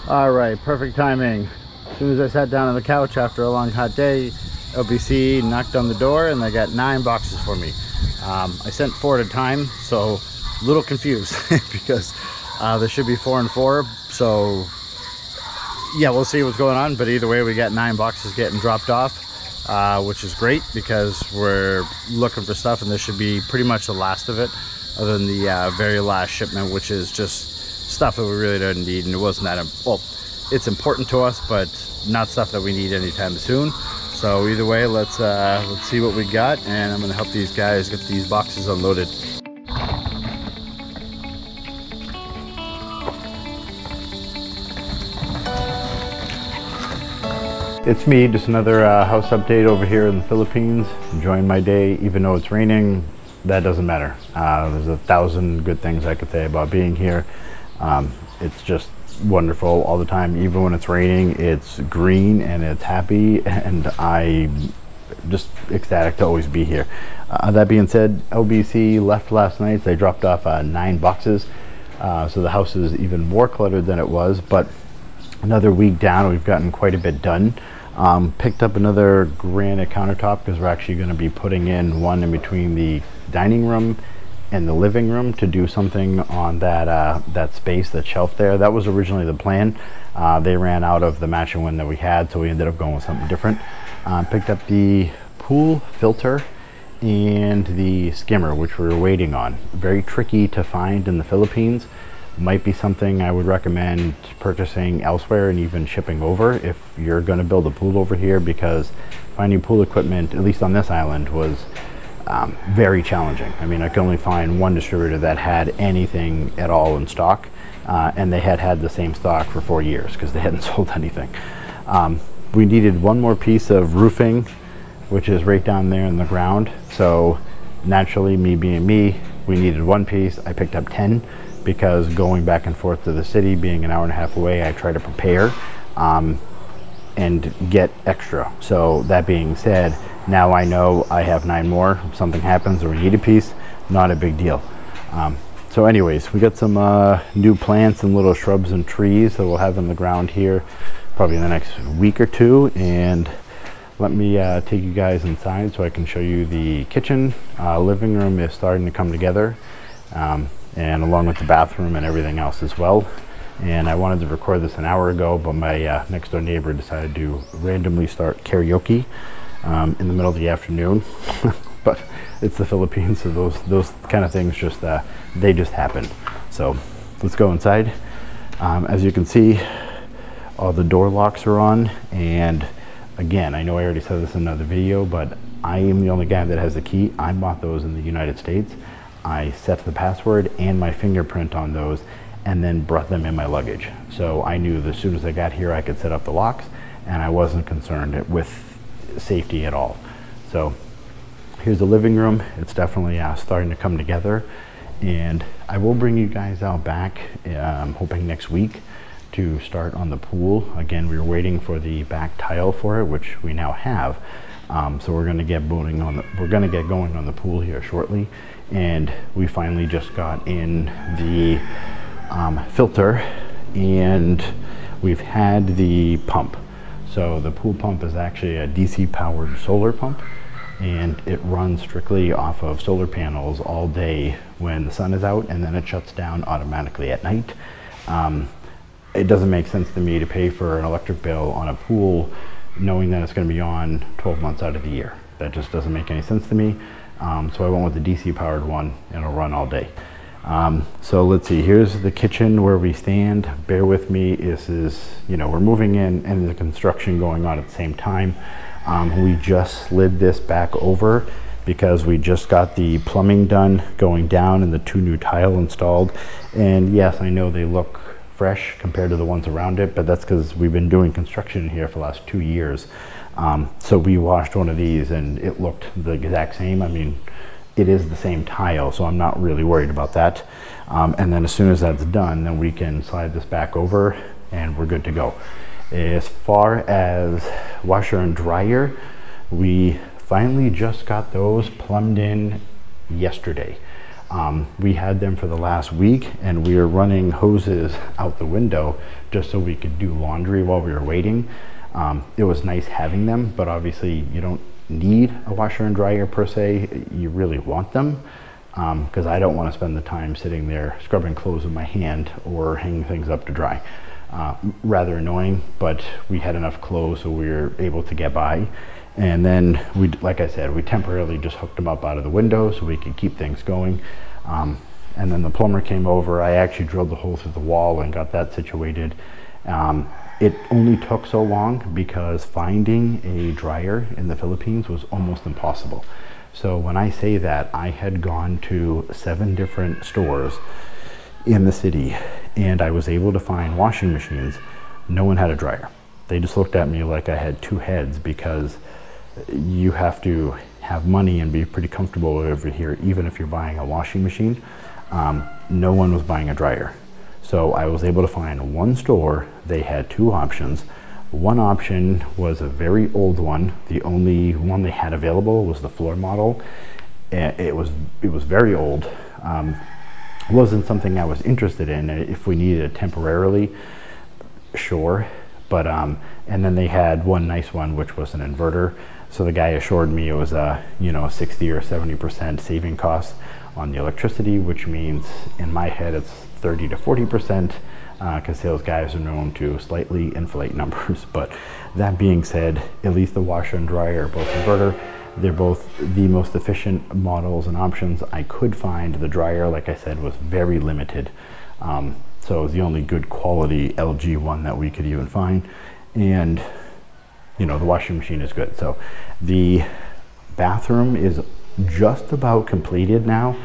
All right, perfect timing. As soon as I sat down on the couch after a long hot day, LBC knocked on the door and they got 9 boxes for me. I sent 4 at a time, so a little confused because there should be 4 and 4. So yeah, we'll see what's going on. But either way, we got 9 boxes getting dropped off, which is great because we're looking for stuff, and this should be pretty much the last of it, other than the very last shipment, which is just stuff that we really don't need. And it wasn't that well, it's important to us, but not stuff that we need anytime soon. So either way, let's see what we got, and I'm gonna help these guys get these boxes unloaded. It's me, just another house update over here in the Philippines. Enjoying my day, even though it's raining. That doesn't matter. There's 1,000 good things I could say about being here. It's just wonderful all the time. Even when it's raining, it's green and it's happy, and I'm just ecstatic to always be here. That being said, LBC left last night. So they dropped off 9 boxes. So the house is even more cluttered than it was, but another week down, we've gotten quite a bit done. Picked up another granite countertop because we're actually going to be putting in one in between the dining room and the living room to do something on that space, that shelf there. That was originally the plan. They ran out of the matching one that we had, so we ended up going with something different. Picked up the pool filter and the skimmer, which we were waiting on. Very tricky to find in the Philippines. Might be something I would recommend purchasing elsewhere and even shipping over if you're going to build a pool over here, because finding pool equipment, at least on this island, was very challenging. I mean, I could only find one distributor that had anything at all in stock, and they had the same stock for 4 years because they hadn't sold anything. We needed one more piece of roofing, which is right down there in the ground. So naturally, me being me, we needed one piece. I picked up 10 because going back and forth to the city, being an hour and a half away, I try to prepare and get extra. So that being said, now I know I have 9 more. If something happens or we need a piece, not a big deal. So anyways, we got some new plants and little shrubs and trees that we'll have in the ground here probably in the next week or 2. And let me take you guys inside so I can show you the kitchen. Living room is starting to come together, and along with the bathroom and everything else as well. And I wanted to record this an hour ago, but my next door neighbor decided to randomly start karaoke in the middle of the afternoon. But it's the Philippines, so those kind of things just they just happen. So let's go inside. As you can see, all the door locks are on, and again, I know I already said this in another video, but I am the only guy that has the key. I bought those in the United States. I set the password and my fingerprint on those, and then brought them in my luggage. So I knew that as soon as I got here, I could set up the locks, and I wasn't concerned with safety at all. So here's the living room. It's definitely starting to come together, and I will bring you guys out back, I'm hoping next week, to start on the pool. Again, we were waiting for the back tile for it, which we now have. So we're gonna get going on the pool here shortly. And we finally just got in the filter, and we've had the pump. So the pool pump is actually a DC powered solar pump, and it runs strictly off of solar panels all day when the sun is out, and then it shuts down automatically at night. It doesn't make sense to me to pay for an electric bill on a pool knowing that it's going to be on 12 months out of the year. That just doesn't make any sense to me. So I went with the DC powered one, and it'll run all day. So let's see, here's the kitchen where we stand. Bear with me, this is, you know, we're moving in and the construction going on at the same time. We just slid this back over because we just got the plumbing done going down and the 2 new tile installed. And yes, I know they look fresh compared to the ones around it, but that's because we've been doing construction here for the last 2 years. So we washed one of these and it looked the exact same. I mean, it is the same tile, so I'm not really worried about that. And then as soon as that's done, then we can slide this back over and we're good to go. As far as washer and dryer, we finally just got those plumbed in yesterday. We had them for the last week, and we were running hoses out the window just so we could do laundry while we were waiting. It was nice having them, but obviously you don't need a washer and dryer per se. You really want them, because I don't want to spend the time sitting there scrubbing clothes with my hand or hanging things up to dry. Rather annoying, but we had enough clothes so we were able to get by. And then we, like I said, we temporarily just hooked them up out of the window so we could keep things going. And then the plumber came over. I actually drilled the hole through the wall and got that situated. It only took so long because finding a dryer in the Philippines was almost impossible. So when I say that, I had gone to 7 different stores in the city and I was able to find washing machines. No one had a dryer. They just looked at me like I had 2 heads, because you have to have money and be pretty comfortable over here even if you're buying a washing machine. No one was buying a dryer. So I was able to find one store. They had 2 options. One option was a very old one. The only one they had available was the floor model. It was very old. Wasn't something I was interested in. If we needed it temporarily, sure. But and then they had one nice one, which was an inverter. So the guy assured me it was a 60 or 70% saving cost on the electricity, which means in my head it's 30 to 40%, because sales guys are known to slightly inflate numbers. But that being said, at least the washer and dryer are both inverter. They're both the most efficient models and options I could find. The dryer, like I said, was very limited. So it was the only good quality LG one that we could even find. And the washing machine is good. So the bathroom is just about completed now,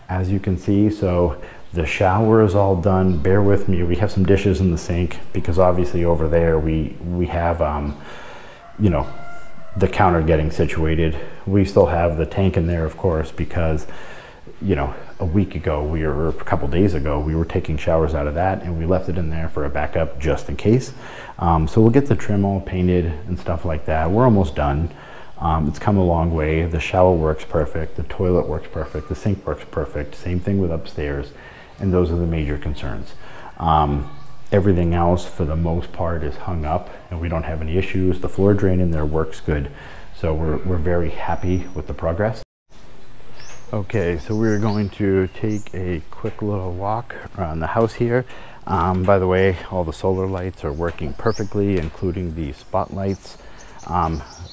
as you can see. So the shower is all done. Bear with me, we have some dishes in the sink because obviously over there we have the counter getting situated. We still have the tank in there, of course, because a week ago or a couple days ago we were taking showers out of that, and we left it in there for a backup just in case. So we'll get the trim all painted and stuff like that. We're almost done. It's come a long way. The shower works perfect, the toilet works perfect, the sink works perfect. Same thing with upstairs, and those are the major concerns. Everything else for the most part is hung up and we don't have any issues. The floor drain in there works good. So we're very happy with the progress. Okay, so we're going to take a quick little walk around the house here. By the way, all the solar lights are working perfectly, including the spotlights.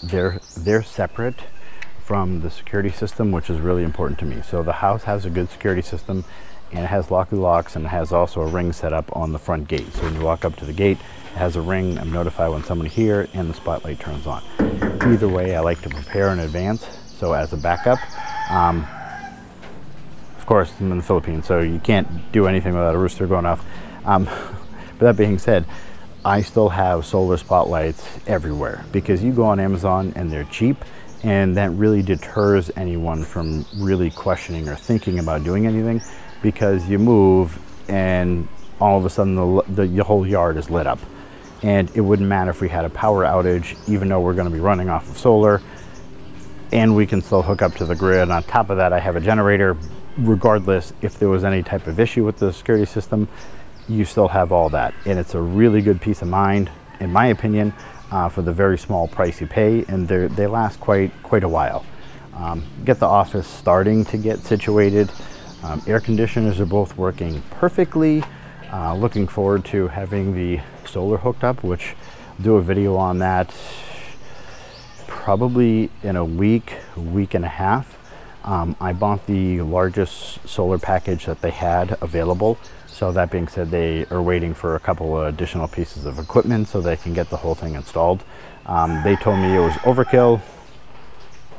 They're separate from the security system, which is really important to me. So the house has a good security system, and it has locks, and it has also a ring set up on the front gate. So when you walk up to the gate, it has a ring. I'm notified when someone here, and the spotlight turns on. Either way, I like to prepare in advance. So as a backup, of course, I'm in the Philippines, so you can't do anything without a rooster going off. But that being said, I still have solar spotlights everywhere because you go on Amazon and they're cheap, and that really deters anyone from really questioning or thinking about doing anything, because you move and all of a sudden the whole yard is lit up. And it wouldn't matter if we had a power outage, even though we're going to be running off of solar, and we can still hook up to the grid. On top of that, I have a generator. Regardless, if there was any type of issue with the security system, you still have all that. And it's a really good peace of mind, in my opinion, for the very small price you pay, and they last quite a while. Get the office starting to get situated. Air conditioners are both working perfectly. Looking forward to having the solar hooked up, which I'll do a video on that probably in a week and a half. I bought the largest solar package that they had available. So that being said, they are waiting for a couple of additional pieces of equipment so they can get the whole thing installed. They told me it was overkill.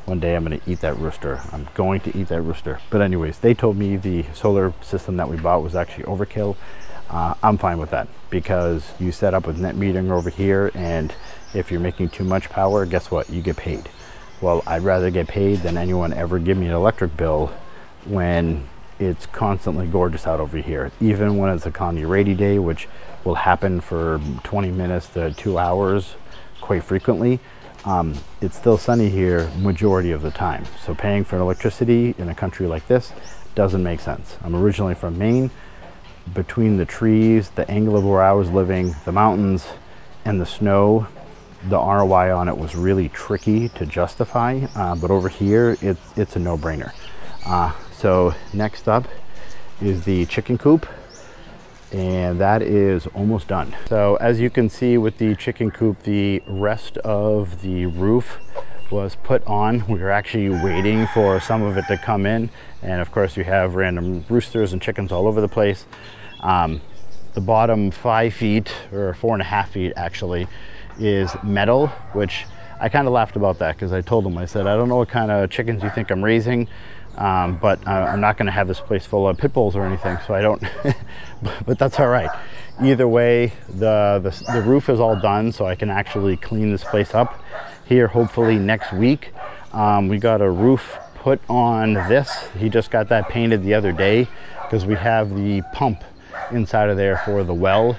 One day I'm going to eat that rooster. I'm going to eat that rooster. But anyways, they told me the solar system that we bought was actually overkill. I'm fine with that, because you set up with net metering over here, and if you're making too much power, guess what? You get paid. Well, I'd rather get paid than anyone ever give me an electric bill when it's constantly gorgeous out over here. Even when it's a cloudy, rainy day, which will happen for 20 minutes to 2 hours quite frequently, it's still sunny here majority of the time. So paying for electricity in a country like this Doesn't make sense. I'm originally from Maine. Between the trees, the angle of where I was living, the mountains, and the snow, the ROI on it was really tricky to justify, but over here it's a no-brainer. So next up is the chicken coop, and that is almost done. So as you can see with the chicken coop, the rest of the roof was put on. We were actually waiting for some of it to come in, and of course you have random roosters and chickens all over the place. The bottom 5 feet, or 4.5 feet actually, is metal, which I kind of laughed about that because I told them, I said, I don't know what kind of chickens you think I'm raising, but I'm not going to have this place full of pit bulls or anything, so I don't, but that's all right. Either way, the roof is all done, so I can actually clean this place up here hopefully next week. We got a roof put on this. He just got that painted the other day because we have the pump inside of there for the well.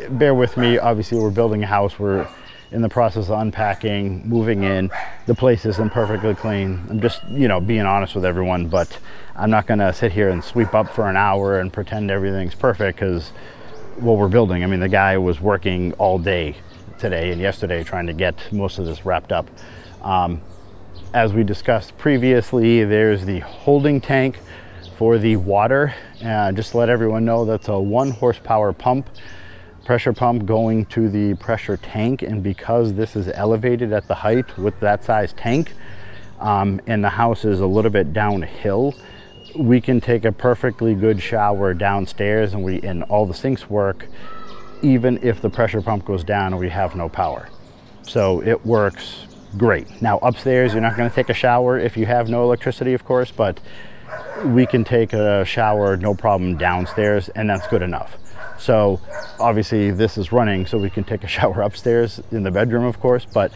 Bear with me, obviously we're building a house, we're in the process of unpacking, moving in. The place isn't perfectly clean. I'm just, you know, being honest with everyone, but I'm not gonna sit here and sweep up for an hour and pretend everything's perfect, because what we're building, I mean, the guy was working all day today and yesterday trying to get most of this wrapped up. As we discussed previously, there's the holding tank for the water. Just to let everyone know, that's a 1 horsepower pump, pressure pump going to the pressure tank. And because this is elevated at the height with that size tank, and the house is a little bit downhill, we can take a perfectly good shower downstairs, and all the sinks work even if the pressure pump goes down and we have no power. So it works great. Now upstairs, you're not going to take a shower if you have no electricity, of course, but we can take a shower no problem downstairs, and that's good enough. So obviously this is running, so we can take a shower upstairs in the bedroom, of course, but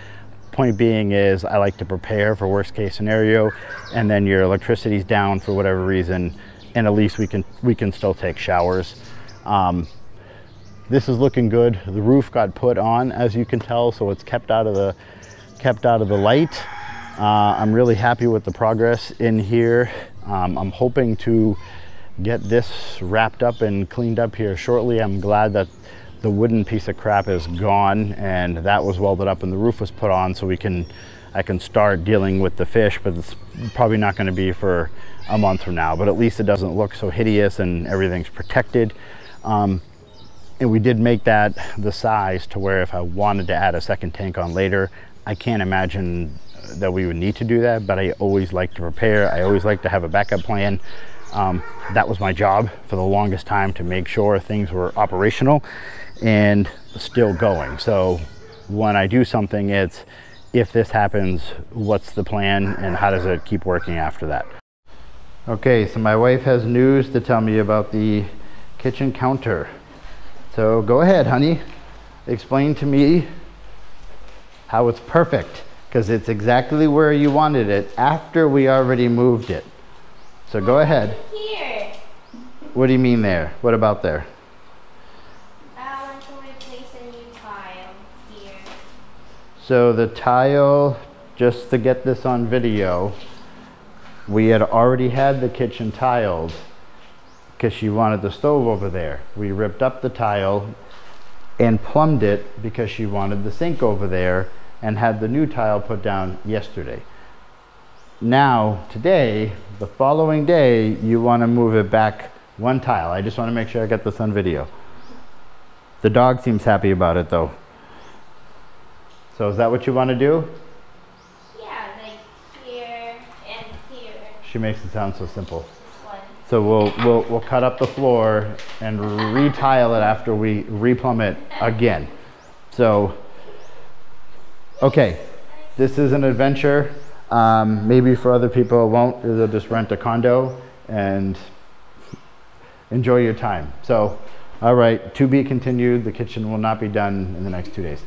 point being is I like to prepare for worst case scenario, and then your electricity's down for whatever reason, and at least we can still take showers. This is looking good. The roof got put on, as you can tell, so it's kept out of the light. I'm really happy with the progress in here. I'm hoping to get this wrapped up and cleaned up here shortly. I'm glad that the wooden piece of crap is gone and that was welded up and the roof was put on, so I can start dealing with the fish, but it's probably not going to be for a month from now, but at least it doesn't look so hideous and everything's protected. And we did make that the size to where if I wanted to add a second tank on later, I can't imagine that we would need to do that, but I always like to prepare. I always like to have a backup plan. That was my job for the longest time, to make sure things were operational and still going. So when I do something, it's, if this happens, what's the plan and how does it keep working after that? Okay, so my wife has news to tell me about the kitchen counter. So go ahead, honey. Explain to me how it's perfect, because it's exactly where you wanted it after we already moved it. So go ahead. Here. What do you mean there? What about there? I want to replace a new tile here. So the tile, just to get this on video, we had already had the kitchen tiled because she wanted the stove over there. We ripped up the tile and plumbed it because she wanted the sink over there, and had the new tile put down yesterday. Now, today, the following day, you want to move it back 1 tile. I just want to make sure I get this on video. The dog seems happy about it though. So is that what you want to do? Yeah, like here and here. She makes it sound so simple. This one. So we'll cut up the floor and re-tile it after we replumb it again. So, okay, this is an adventure. Maybe for other people it won't. They'll just rent a condo and enjoy your time. So, all right, to be continued. The kitchen will not be done in the next 2 days.